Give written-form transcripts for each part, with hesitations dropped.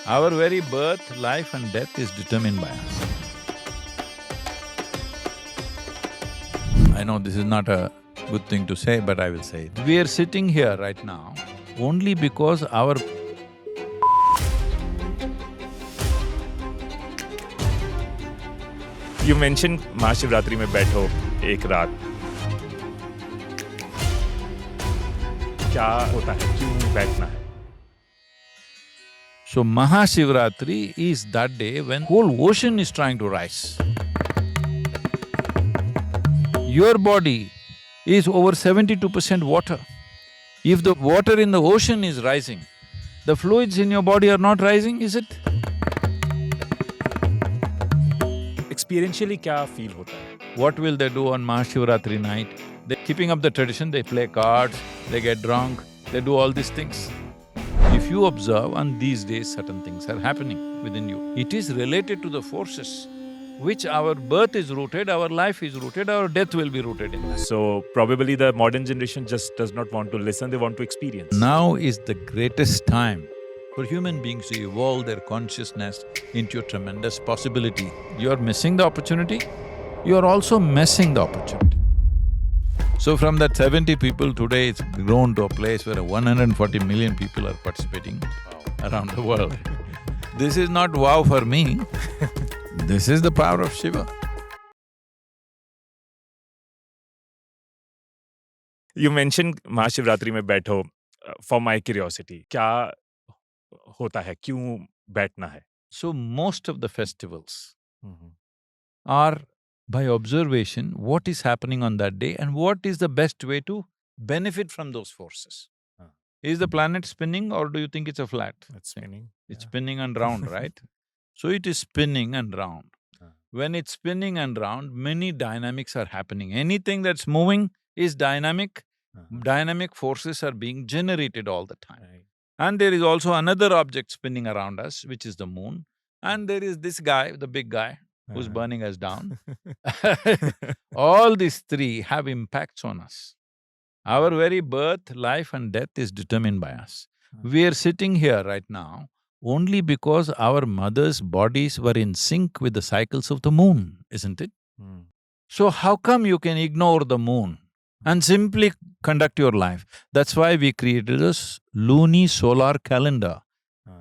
Our very birth, life and death is determined by us. I know this is not a good thing to say, but I will say it. We are sitting here right now only because our… You mentioned Mahashivratri में बैठो एक रात, क्या होता है, क्यों बैठना है? So Mahashivratri is that day when whole ocean is trying to rise. Your body is over 72% water. If the water in the ocean is rising, the fluids in your body are not rising, is it? Experientially क्या feel होता है? What will they do on Mahashivratri night? They're keeping up the tradition, they play cards, they get drunk, they do all these things. If you observe, on these days certain things are happening within you. It is related to the forces which our birth is rooted, our life is rooted, our death will be rooted in that. So probably the modern generation just does not want to listen, they want to experience. Now is the greatest time for human beings to evolve their consciousness into a tremendous possibility. You are missing the opportunity, you are also messing the opportunity. So from that 70 people, today it's grown to a place where 140 million people are participating around the world. This is not wow for me, this is the power of Shiva. You mentioned Mahashivratri में बैठो, for my curiosity, क्या होता है, क्यों बैठना है? So most of the festivals are by observation what is happening on that day and what is the best way to benefit from those forces. Is the planet spinning or do you think it's a flat? It's spinning. It's spinning and round, right? So it is spinning and round. When it's spinning and round, many dynamics are happening. Anything that's moving is dynamic, dynamic forces are being generated all the time. Right. And there is also another object spinning around us, which is the moon. And there is this guy, the big guy, who's burning us down. All these three have impacts on us. Our very birth, life and death is determined by us. We are sitting here right now only because our mothers' bodies were in sync with the cycles of the moon, isn't it? So how come you can ignore the moon and simply conduct your life? That's why we created this luni-solar calendar.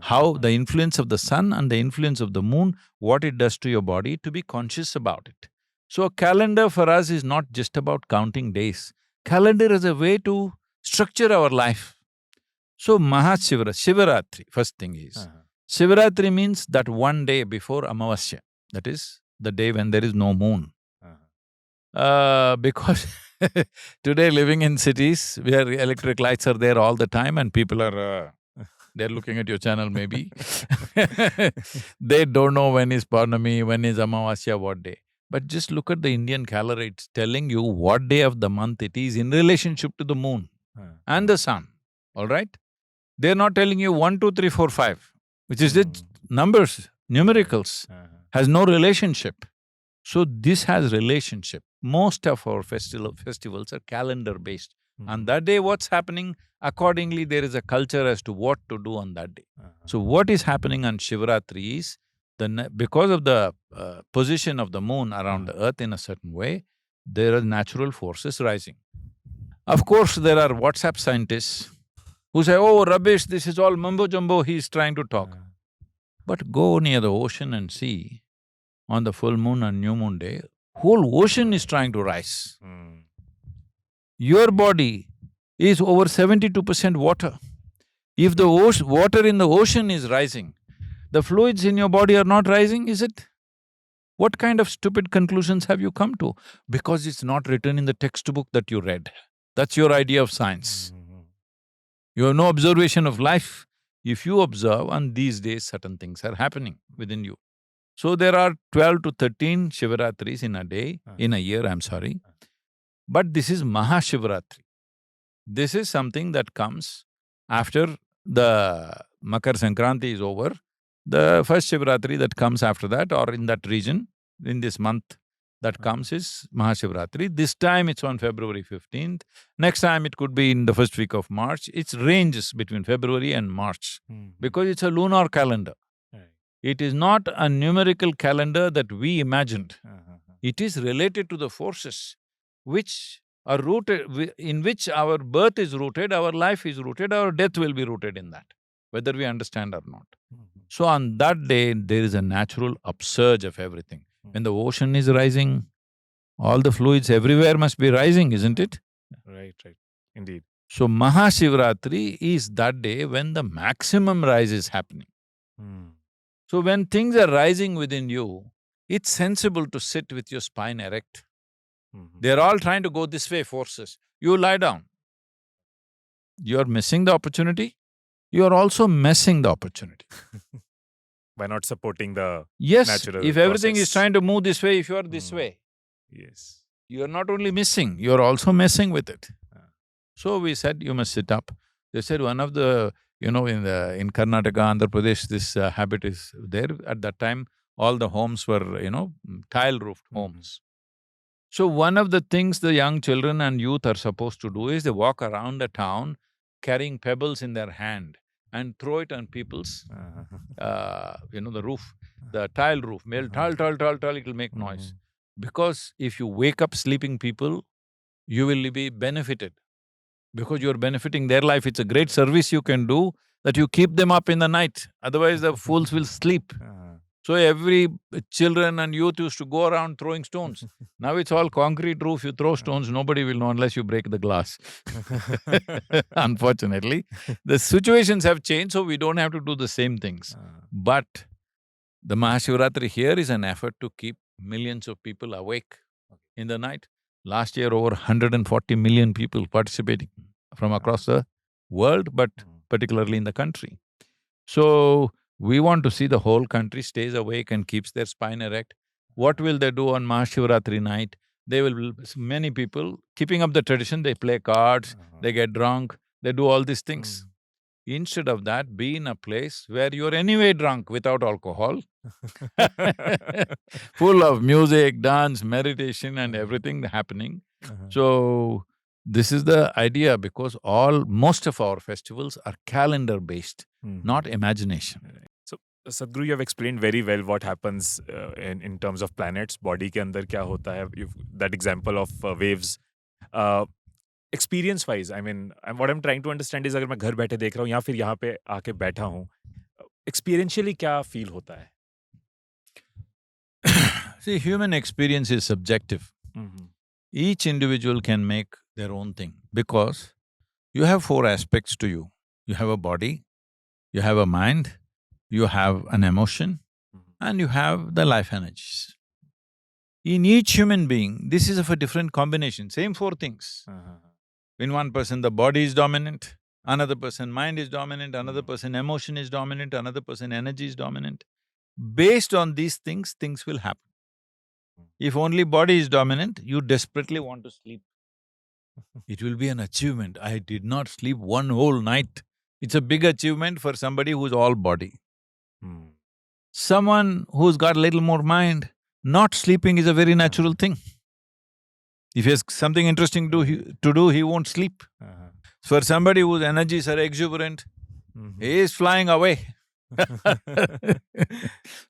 How the influence of the sun and the influence of the moon, what it does to your body, to be conscious about it. So a calendar for us is not just about counting days. Calendar is a way to structure our life. So Shivaratri, first thing is, Shivaratri means that one day before Amavasya, that is the day when there is no moon. Because today living in cities where electric lights are there all the time and people are… they're looking at your channel maybe they don't know when is Purnami, when is Amavasya, what day. But just look at the Indian calendar, it's telling you what day of the month it is in relationship to the moon and the sun, all right? They're not telling you 1, 2, 3, 4, 5, which is just numbers, numericals, has no relationship. So this has relationship. Most of our festivals are calendar-based. On that day, what's happening? Accordingly, there is a culture as to what to do on that day. So what is happening on Shivaratri is, because of the position of the moon around the earth in a certain way, there are natural forces rising. Of course, there are WhatsApp scientists who say, oh, rubbish, this is all mumbo-jumbo, he's trying to talk. But go near the ocean and see, on the full moon and new moon day, whole ocean is trying to rise. Your body is over 72% water. If the water in the ocean is rising, the fluids in your body are not rising, is it? What kind of stupid conclusions have you come to? Because it's not written in the textbook that you read. That's your idea of science. You have no observation of life. If you observe, on these days certain things are happening within you. So there are 12 to 13 Shivaratris in a day, in a year, I'm sorry. But this is Mahashivratri. This is something that comes after the Makar Sankranti is over. The first Shivaratri that comes after that or in that region, in this month that comes is Mahashivratri. This time it's on February 15th. Next time it could be in the first week of March. It ranges between February and March because it's a lunar calendar. It is not a numerical calendar that we imagined. It is related to the forces which are rooted, in which our birth is rooted, our life is rooted, our death will be rooted in that, whether we understand or not. So on that day, there is a natural upsurge of everything. When the ocean is rising, all the fluids everywhere must be rising, isn't it? Right, right. Indeed. So Mahashivratri is that day when the maximum rise is happening. So when things are rising within you, it's sensible to sit with your spine erect. They're all trying to go this way, forces. You lie down. You're missing the opportunity, you're also messing the opportunity. By not supporting the Yes, natural if everything is process. trying to move this way, if you're this way, Yes. you're not only missing, you're also messing with it. So we said, you must sit up. They said one of the, in Karnataka, Andhra Pradesh, this habit is there. At that time, all the homes were, tile-roofed homes. So one of the things the young children and youth are supposed to do is they walk around the town carrying pebbles in their hand and throw it on people's, the roof, the tile roof, tile, it'll make noise. Because if you wake up sleeping people, you will be benefited. Because you're benefiting their life, it's a great service you can do, that you keep them up in the night, otherwise the fools will sleep. So every children and youth used to go around throwing stones. Now it's all concrete roof, you throw stones, nobody will know unless you break the glass. Unfortunately, the situations have changed, so we don't have to do the same things. But the Mahashivratri here is an effort to keep millions of people awake in the night. Last year, over 140 million people participating from across the world, but particularly in the country. So, we want to see the whole country stays awake and keeps their spine erect. What will they do on Mahashivratri night? Many people, keeping up the tradition, they play cards, they get drunk, they do all these things. Instead of that, be in a place where you're anyway drunk without alcohol, full of music, dance, meditation and everything happening. So, this is the idea because most of our festivals are calendar-based, not imagination. So, Sadhguru, you have explained very well what happens in terms of planets, body ke andar kya hota hai, that example of waves. Experience wise, I mean, what I'm trying to understand is अगर मैं घर बैठे देख रहा हूँ या फिर यहाँ पे आके बैठा हूँ, experientially क्या feel होता है? See, human experience is subjective. Each individual can make their own thing because you have four aspects to you. You have a body, you have a mind, you have an emotion, and you have the life energies. In each human being, this is of a different combination, same four things. In one person, the body is dominant, another person, mind is dominant, another person, emotion is dominant, another person, energy is dominant. Based on these things, things will happen. If only body is dominant, you desperately want to sleep. It will be an achievement. I did not sleep one whole night. It's a big achievement for somebody who's all body. Someone who's got a little more mind, not sleeping is a very natural thing. If he has something interesting to do, he won't sleep. For somebody whose energies are exuberant, he is flying away.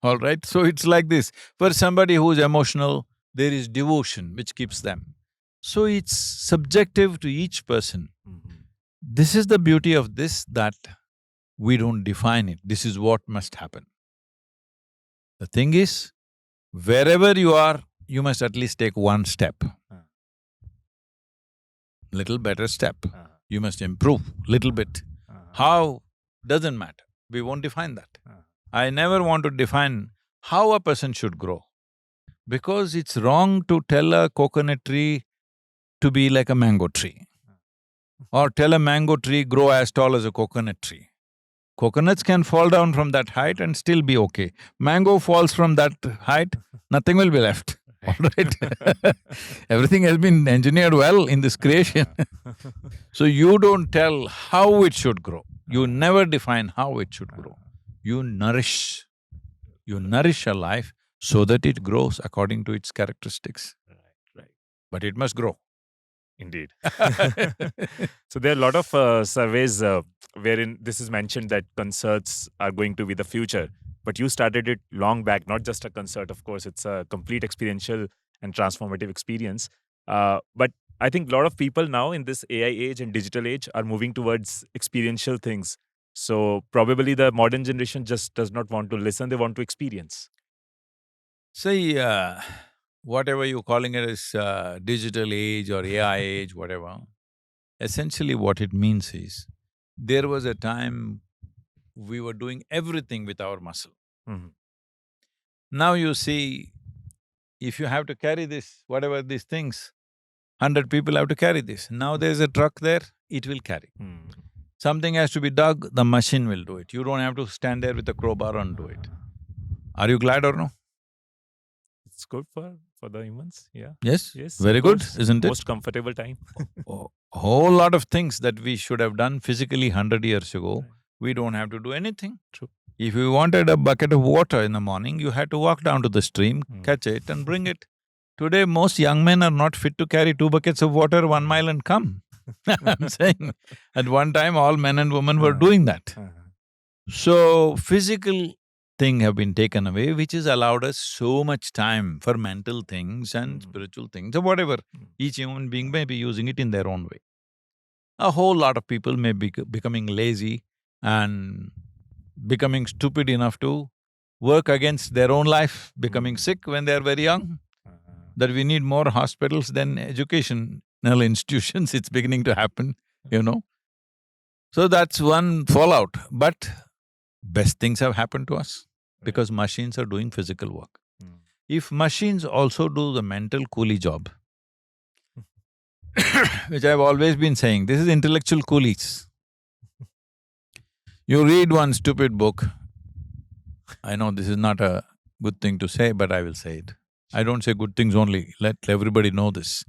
All right, so it's like this. For somebody who's emotional, there is devotion which keeps them. So it's subjective to each person. This is the beauty of this, that we don't define it. This is what must happen. The thing is, wherever you are, you must at least take one step. Little better step. You must improve little bit. How? Doesn't matter. We won't define that. I never want to define how a person should grow, because it's wrong to tell a coconut tree to be like a mango tree, or tell a mango tree grow as tall as a coconut tree. Coconuts can fall down from that height and still be okay. Mango falls from that height, nothing will be left, all right? Everything has been engineered well in this creation. So you don't tell how it should grow, you never define how it should grow. You nourish a life so that it grows according to its characteristics. Right. But it must grow. Indeed. So there are a lot of surveys wherein this is mentioned that concerts are going to be the future. but you started it long back, not just a concert. Of course, it's a complete experiential and transformative experience. But I think a lot of people now in this AI age and digital age are moving towards experiential things. So probably the modern generation just does not want to listen; they want to experience. See, whatever you're calling it as digital age or AI age, whatever, essentially what it means is, there was a time we were doing everything with our muscle. Mhm. Now you see, if you have to carry this, whatever these things, 100 people have to carry this. Now there's a truck there, it will carry. Mm. Something has to be dug, the machine will do it. You don't have to stand there with a crowbar and do it. Are you glad or no? It's good for the humans. Yeah. Yes? Yes. Very Of good, course. isn't it? Most comfortable time. A whole lot of things that we should have done physically 100 years ago, Right. we don't have to do anything. True. If you wanted a bucket of water in the morning, you had to walk down to the stream, Mm. catch it and bring it. Today, most young men are not fit to carry 2 buckets of water 1 mile and come. I'm saying, at one time, all men and women were doing that. So, physical thing have been taken away, which has allowed us so much time for mental things and spiritual things or whatever. Each human being may be using it in their own way. A whole lot of people may be becoming lazy and becoming stupid enough to work against their own life, becoming sick when they're very young, that we need more hospitals than educational institutions, it's beginning to happen, you know. So that's one fallout, but best things have happened to us because machines are doing physical work. If machines also do the mental coolie job, which I've always been saying, this is intellectual coolies. You read one stupid book, I know this is not a good thing to say, but I will say it. I don't say good things only, let everybody know this.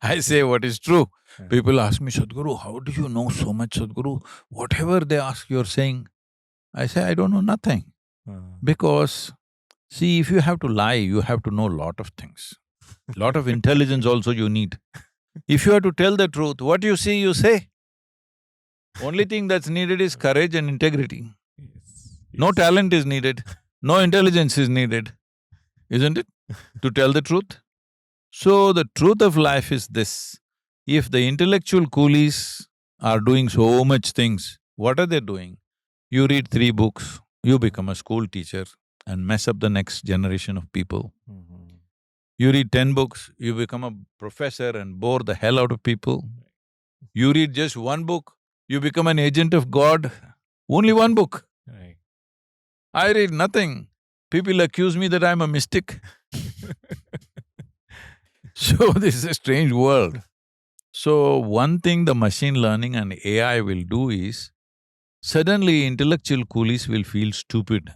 I say what is true. People ask me, Sadhguru, how do you know so much, Sadhguru? Whatever they ask, you're saying. I say, I don't know nothing. Because, see, if you have to lie, you have to know lot of things. Lot of intelligence also you need. If you have to tell the truth, what you see, you say. Only thing that's needed is courage and integrity. No talent is needed, no intelligence is needed, isn't it? To tell the truth. So the truth of life is this, if the intellectual coolies are doing so much things, what are they doing? You read 3 books, you become a school teacher and mess up the next generation of people. You read 10 books, you become a professor and bore the hell out of people. You read just 1 book, you become an agent of God, only 1 book. I read nothing. People accuse me that I'm a mystic. So this is a strange world. So one thing the machine learning and AI will do is, suddenly intellectual coolies will feel stupid.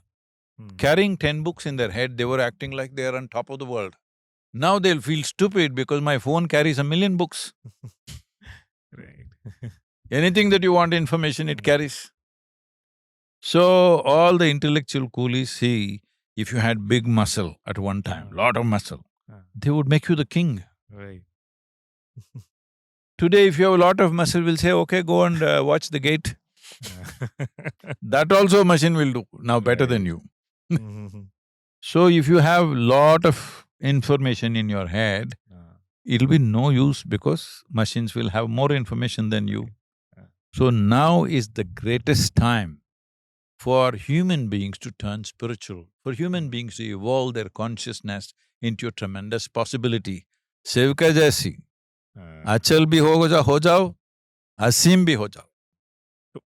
Carrying 10 books in their head, they were acting like they are on top of the world. Now they'll feel stupid because my phone carries 1,000,000 books. Anything that you want information, it carries. So, all the intellectual coolies see, if you had big muscle at one time, lot of muscle, they would make you the king. Today, if you have a lot of muscle, we'll say, okay, go and watch the gate. That also machine will do, now better than you. So, if you have lot of information in your head, it'll be no use because machines will have more information than you. So now is the greatest time for human beings to turn spiritual, for human beings to evolve their consciousness into a tremendous possibility. सेविका जैसी, अचल भी हो जाओ, असीम भी हो जाओ.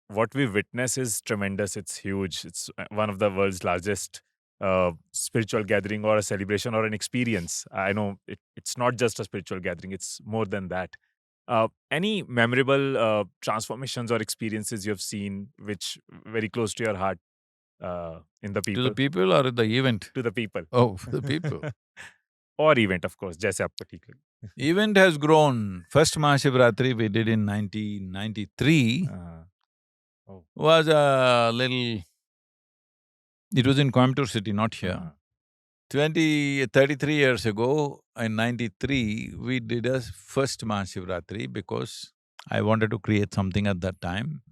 What we witness is tremendous. It's huge. It's one of the world's largest spiritual gathering or a celebration or an experience. I know it's not just a spiritual gathering, it's more than that. Any memorable transformations or experiences you have seen which very close to your heart in the To people? the people or the event? To the people. Oh, for the people. Or event, of course, जैसे आपको ठीक लगे. Event has grown. First Mahashivratri we did in 1993 was a little… It was in Coimbatore city, not here. 33 years ago, in 93, we did a first Mahashivratri because I wanted to create something at that time.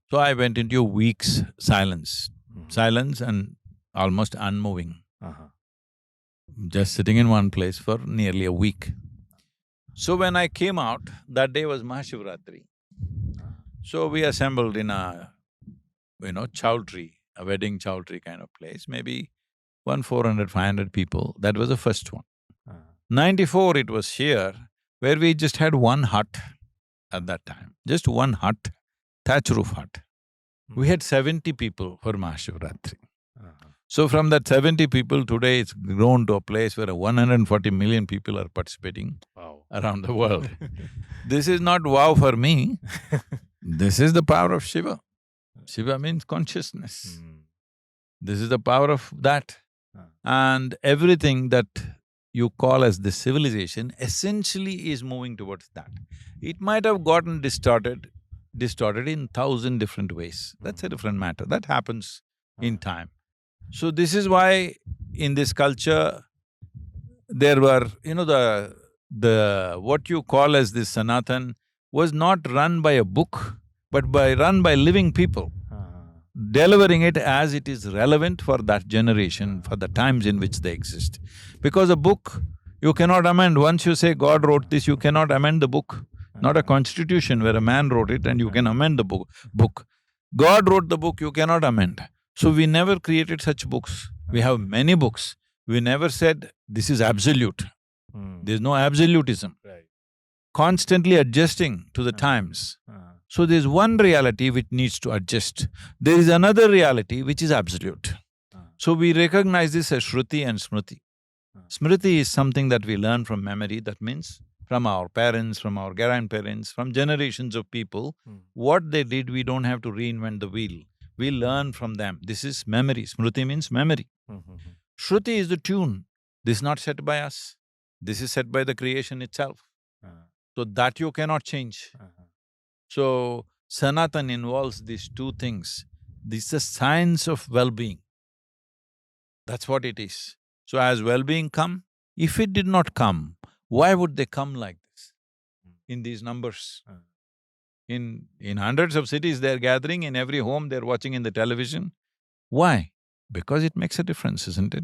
So So I went into a week's silence, Mhm. silence and almost unmoving, Uh-huh. just sitting in one place for nearly a week. So when I came out, that day was Mahashivratri. So we assembled in a, chowdhury, a wedding chowdhury kind of place, maybe 400, 500 people. That was the first one. Uh-huh. 94 it was here, where we just had one hut at that time, just one hut, thatch roof hut. We had 70 people for Mahashivratri. Uh-huh. So from that 70 people, today it's grown to a place where 140 million people are participating Wow. around the world. This is not wow for me, this is the power of Shiva. Shiva means consciousness. This is the power of that. And everything that you call as the civilization essentially is moving towards that. It might have gotten distorted in thousand different ways. That's a different matter. That happens in time. So this is why in this culture, there were, what you call as this Sanatan was not run by a book, but run by living people, delivering it as it is relevant for that generation, for the times in which they exist. Because a book, you cannot amend. Once you say God wrote this, you cannot amend the book. Not a constitution where a man wrote it and you can amend the book. God wrote the book, you cannot amend. So we never created such books. We have many books. We never said, this is absolute. There's no absolutism. Right. Constantly adjusting to the times. So there's one reality which needs to adjust. There is another reality which is absolute. So we recognize this as Shruti and Smriti. Smriti is something that we learn from memory, that means from our parents, from our grandparents, from generations of people. What they did, we don't have to reinvent the wheel. We learn from them. This is memory. Smriti means memory. Shruti is the tune. This is not set by us. This is set by the creation itself. So that you cannot change. So Sanatan involves these two things. This is a science of well-being. That's what it is. So as well-being come, if it did not come, why would they come like this, in these numbers? In hundreds of cities they're gathering, in every home they're watching in the television. Why? Because it makes a difference, isn't it?